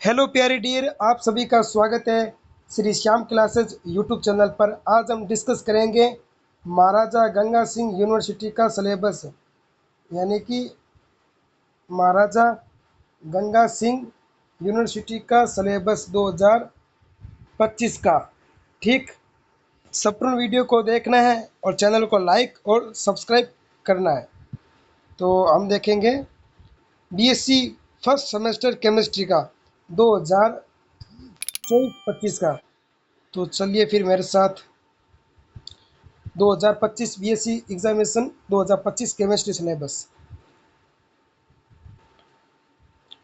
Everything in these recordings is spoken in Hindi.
हेलो प्यारे डियर, आप सभी का स्वागत है Shri Shyam classes YouTube channel पर। आज हम डिस्कस करेंगे महाराजा गंगा सिंह यूनिवर्सिटी का सिलेबस, यानी कि महाराजा गंगा सिंह यूनिवर्सिटी का सिलेबस 2025 का। ठीक, संपूर्ण वीडियो को देखना है और चैनल को लाइक और सब्सक्राइब करना है। तो हम देखेंगे बीएससी फर्स्ट सेमेस्टर केमिस्ट्री का 2024-25 का। तो चलिए फिर मेरे साथ 2025 बीएससी एग्जामिनेशन 2025 केमिस्ट्री सिलेबस।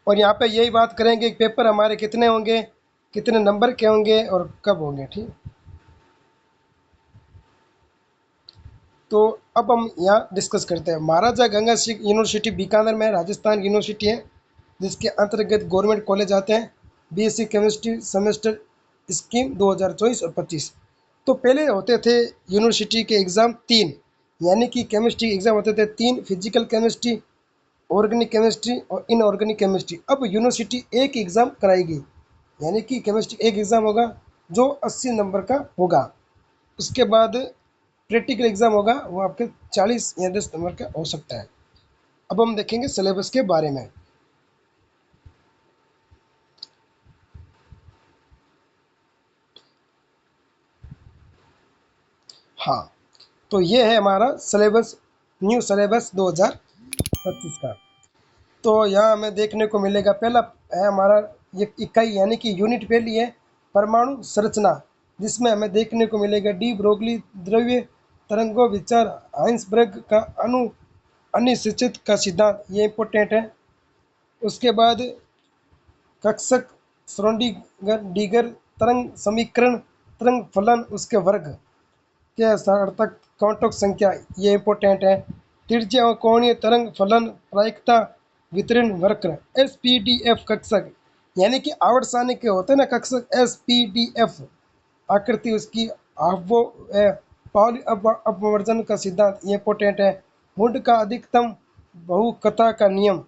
और यहाँ पे यही बात करेंगे कि पेपर हमारे कितने होंगे, कितने नंबर के होंगे और कब होंगे। ठीक, तो अब हम यहाँ डिस्कस करते हैं। महाराजा गंगा सिंह यूनिवर्सिटी बीकानेर में राजस्थान यूनिवर्सिटी है, जिसके अंतर्गत गवर्नमेंट कॉलेज आते हैं। बीएससी केमिस्ट्री सेमेस्टर स्कीम 2024 और 25। तो पहले होते थे यूनिवर्सिटी के एग्ज़ाम तीन, यानी कि केमिस्ट्री एग्ज़ाम होते थे तीन: फिजिकल केमिस्ट्री, ऑर्गेनिक केमिस्ट्री और इनऑर्गेनिक केमिस्ट्री। अब यूनिवर्सिटी एक एग्ज़ाम कराएगी, यानी कि केमिस्ट्री एक एग्ज़ाम होगा जो 80 नंबर का होगा। उसके बाद प्रैक्टिकल एग्ज़ाम होगा, वो आपके 40 या 10 नंबर का हो सकता है। अब हम देखेंगे सिलेबस के बारे में। हाँ, तो ये है हमारा सिलेबस, न्यू सिलेबस 2025 का। तो यहाँ हमें देखने को मिलेगा, पहला है हमारा ये इकाई, यानी कि यूनिट पहली है परमाणु संरचना, जिसमें हमें देखने को मिलेगा डी ब्रोगली द्रव्य तरंगों विचार, हाइंसबर्ग का अणु अनिश्चित का सिद्धांत, ये इंपॉर्टेंट है। उसके बाद कक्षक श्रोडिंगर डीगर तरंग समीकरण, तरंग फलन उसके वर्ग के सार्थक क्वांटक संख्या, ये इंपॉर्टेंट है। त्रिज्या और कोणीय तरंग फलन प्रायिकता वितरण वक्र, एसपीडीएफ कक्षक, यानी कि आवर्त सारणी के होते हैं ना कक्षक, एसपीडीएफ आकृति उसकी, वो पाउली अपवर्जन का सिद्धांत, ये इंपॉर्टेंट है। हुड का अधिकतम बहुकथा का नियम।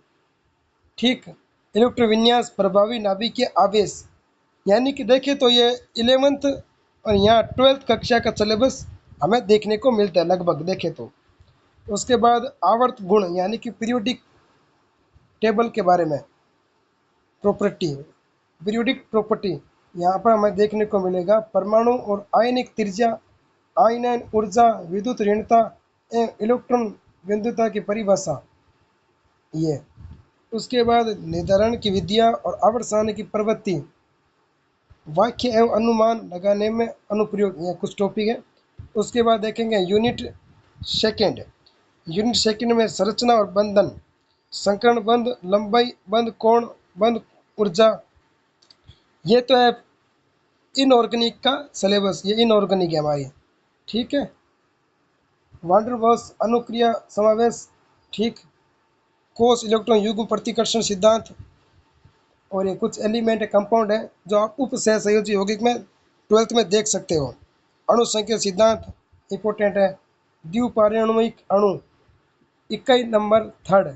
ठीक, इलेक्ट्रोविन्यास प्रभावी नाभिकीय आवेश, यानी कि देखें तो ये 11th और यहाँ 12th कक्षा का सिलेबस हमें देखने को मिलता है लगभग देखें तो। उसके बाद आवर्त गुण, यानी कि पीरियोडिक टेबल के बारे में, प्रॉपर्टी, पीरियोडिक प्रॉपर्टी, यहाँ पर हमें देखने को मिलेगा परमाणु और आयनिक त्रिज्या, आयनन ऊर्जा, विद्युत ऋणता एवं इलेक्ट्रॉन बिंदुता की परिभाषा ये। उसके बाद निर्धारण की विधियाँ और आवर्त सारणी की प्रवृत्ति, वाक्य एवं अनुमान लगाने में अनुप्रयोग, यह कुछ टॉपिक है। उसके बाद देखेंगे यूनिट सेकंड। यूनिट सेकंड में संरचना और बंधन, संकरण बंध, लंबाई बंध, कोण बंध, ऊर्जा, ये तो है इनऑर्गेनिक का सिलेबस, ये इनऑर्गेनिक है हमारी। ठीक है, वांडरवॉल्स अनुक्रिया समावेश, ठीक, कोष इलेक्ट्रॉन युग्म प्रतिकर्षण सिद्धांत, और ये कुछ एलिमेंट कंपाउंड है जो आप उप सह संयोजी यौगिक में 12th में देख सकते हो। अणु संख्या सिद्धांत इंपॉर्टेंट है। द्विपारमाणविक अणु, इकाई नंबर थर्ड,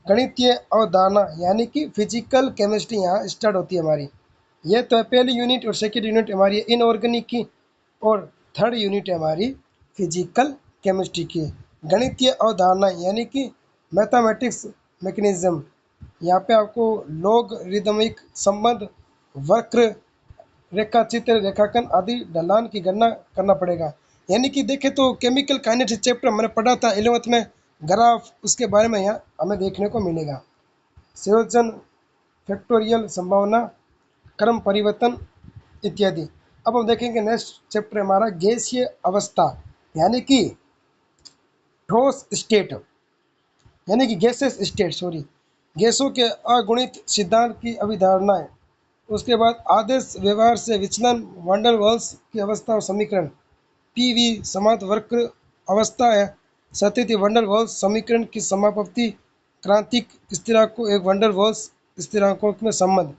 गणितीय अवधारणा, यानी कि फिजिकल केमिस्ट्री यहाँ स्टार्ट होती है हमारी। ये तो है पहली यूनिट, और सेकेंड यूनिट हमारी इनऑर्गेनिक की, और थर्ड यूनिट है हमारी फिजिकल केमिस्ट्री की। गणितीय अवधारणा, यानी कि मैथमेटिक्स मैकेनिज्म, यहाँ पे आपको लॉग रिदमिक संबंध, वक्र, रेखाचित्र, रेखांकन आदि ढलान की गणना करना पड़ेगा। यानी कि देखें तो केमिकल काइनेटिक्स चैप्टर हमने पढ़ा था 11th में, ग्राफ, उसके बारे में यहाँ हमें देखने को मिलेगा। संयोजन, फैक्टोरियल, संभावना, क्रम परिवर्तन इत्यादि। अब हम देखेंगे नेक्स्ट चैप्टर हमारा गैसीय अवस्था, यानी कि ठोस स्टेट, यानी कि गैसेस स्टेट, सॉरी, गैसों के अगुणित सिद्धांत की अवधारणा है। उसके बाद आदेश व्यवहार से विचलन, वांडर वाल्स की अवस्था और समीकरण, पीवी समात वक्र अवस्था है, सतही वंडर वाल्स समीकरण की समापत्ति, क्रांतिक स्थिरांकों एक वंडर वाल्स स्थिरांकों में संबंध,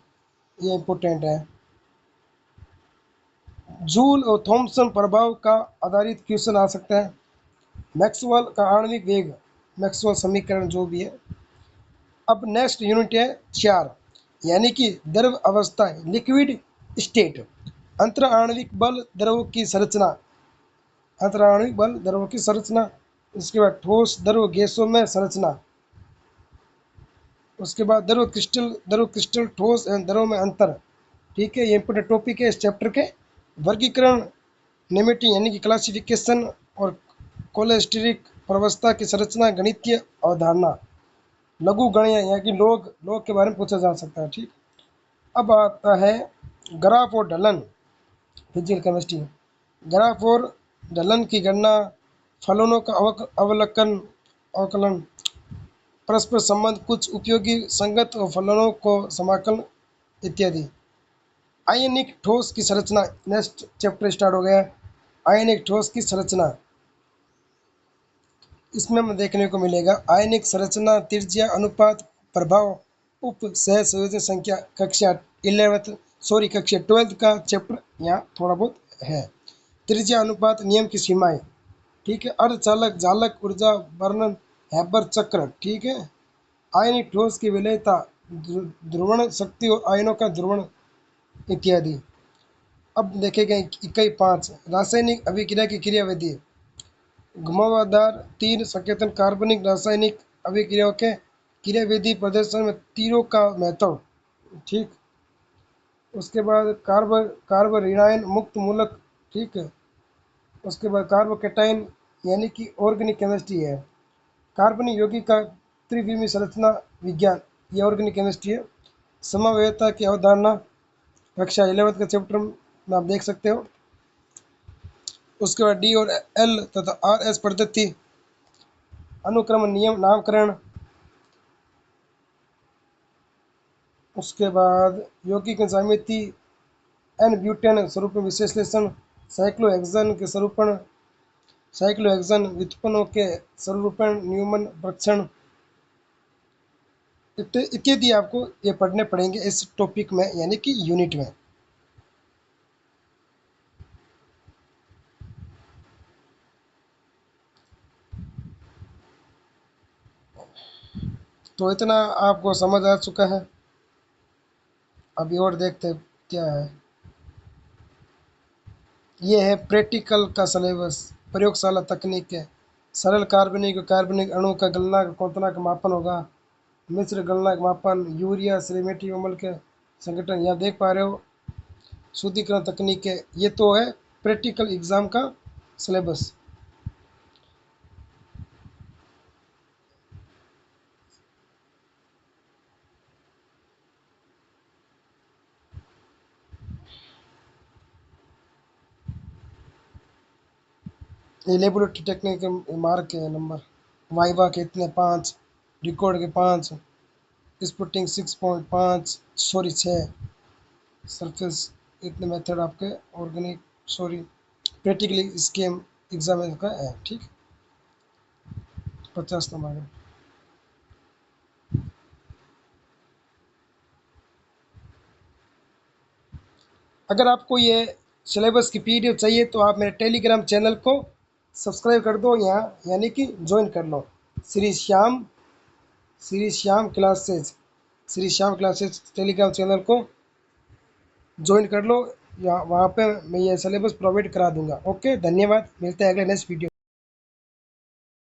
ये इंपॉर्टेंट है। जूल और थॉमसन प्रभाव का आधारित क्वेश्चन आ सकता है। मैक्सवेल का आणविक वेग, मैक्सवेल समीकरण जो भी है। अब नेक्स्ट यूनिट है 4, यानी कि द्रव अवस्था लिक्विड स्टेट। अंतराण्विक बल द्रव की संरचना, अंतराण्विक बल द्रव की संरचना। उसके बाद ठोस द्रव गैसों में संरचना। उसके बाद द्रव क्रिस्टल ठोस एवं द्रव में अंतर। ठीक है, ये इंपोर्टेंट टॉपिक है इस चैप्टर के। वर्गीकरण नेमेटिक यानी कि क्लासिफिकेशन और कोलेस्टेरिक प्रवस्था की संरचना गणितीय अवधारणा। लघु गणित यानी कि लोग के बारे में पूछा जा सकता है। ठीक, अब आता है ग्राफ और ढलन, फिजिकल केमिस्ट्री। ग्राफ और ढलन की गणना, फलनों का अवलोकन अवकलन, परस्पर संबंध, कुछ उपयोगी संगत और फलनों को समाकलन इत्यादि। आयनिक ठोस की संरचना, नेक्स्ट चैप्टर स्टार्ट हो गया। आयनिक ठोस की संरचना, इसमें हमें देखने को मिलेगा आयनिक संरचना, त्रिज्या, अनुपात, प्रभाव, उप सह संयोजन संख्या। कक्षा 12th का चैप्टर यहाँ थोड़ा बहुत है। त्रिज्या, अनुपात, नियम की सीमाएं। ठीक है, अर्धचालक, जालक, ऊर्जा वर्णन, हैबर चक्र। ठीक है, आयनिक ठोस की विलयता, ध्रुवण शक्ति और आयनों का ध्रुवण इत्यादि। अब देखेंगे इकाई 5 रासायनिक अभिक्रिया की क्रियाविधि। घुमावदार तीर संकेतन कार्बनिक रासायनिक अभिक्रियाओं के क्रियाविधि प्रदर्शन में तीरों का महत्व। ठीक, उसके बाद कार्बोरेनाइन मुक्त मूलक। ठीक है, उसके बाद कार्बोकेटाइन यानी कि ऑर्गेनिक केमिस्ट्री है। कार्बनिक यौगिक का त्रिविमीय संरचना विज्ञान, ये ऑर्गेनिक केमिस्ट्री है। समवायता की अवधारणा कक्षा 11 का चैप्टर में आप देख सकते हो। उसके बाद डी और एल तथा आर एस पद्धति, अनुक्रम नियम, नामकरण। उसके बाद यौगिक ज्यामिति, एन ब्यूटेन स्वरूप में विश्लेषण, साइक्लोहेक्सेन के स्वरूपण, साइक्लोहेक्सेन व्युत्पन्नों के स्वरूपण, न्यूमन परीक्षण इत्यादि आपको ये पढ़ने पड़ेंगे इस टॉपिक में यानी कि यूनिट में। तो इतना आपको समझ आ चुका है। अभी और देखते हैं क्या है। ये है प्रैक्टिकल का सिलेबस, प्रयोगशाला तकनीक है। सरल कार्बनिक अणु का गलनांक क्वोंटना का मापन होगा। मिश्र गलनांक मापन, यूरिया सिरेमेटिक अम्ल के संगठन, यहाँ देख पा रहे हो। शुद्धिकरण तकनीक है। ये तो है प्रैक्टिकल एग्जाम का सिलेबस। ये लेबोरेटरी टेक्निक के मार्क के नंबर, वाइवा के इतने 5, रिकॉर्ड के 5, स्पुटिंग 6.5 सॉरी 6, सरफेस इतने मेथड आपके organic sorry practically scheme exam का है। ठीक, 50 नंबर है। अगर आपको ये सिलेबस की पीडीएफ चाहिए तो आप मेरे टेलीग्राम चैनल को सब्सक्राइब कर दो यहाँ, यानी कि ज्वाइन कर लो। Shri Shyam Shri Shyam classes Shri Shyam classes telegram channel को ज्वाइन कर लो, या वहाँ पे मैं ये सिलेबस प्रोवाइड करा दूंगा। ओके, धन्यवाद, मिलते हैं अगले नेक्स्ट वीडियो।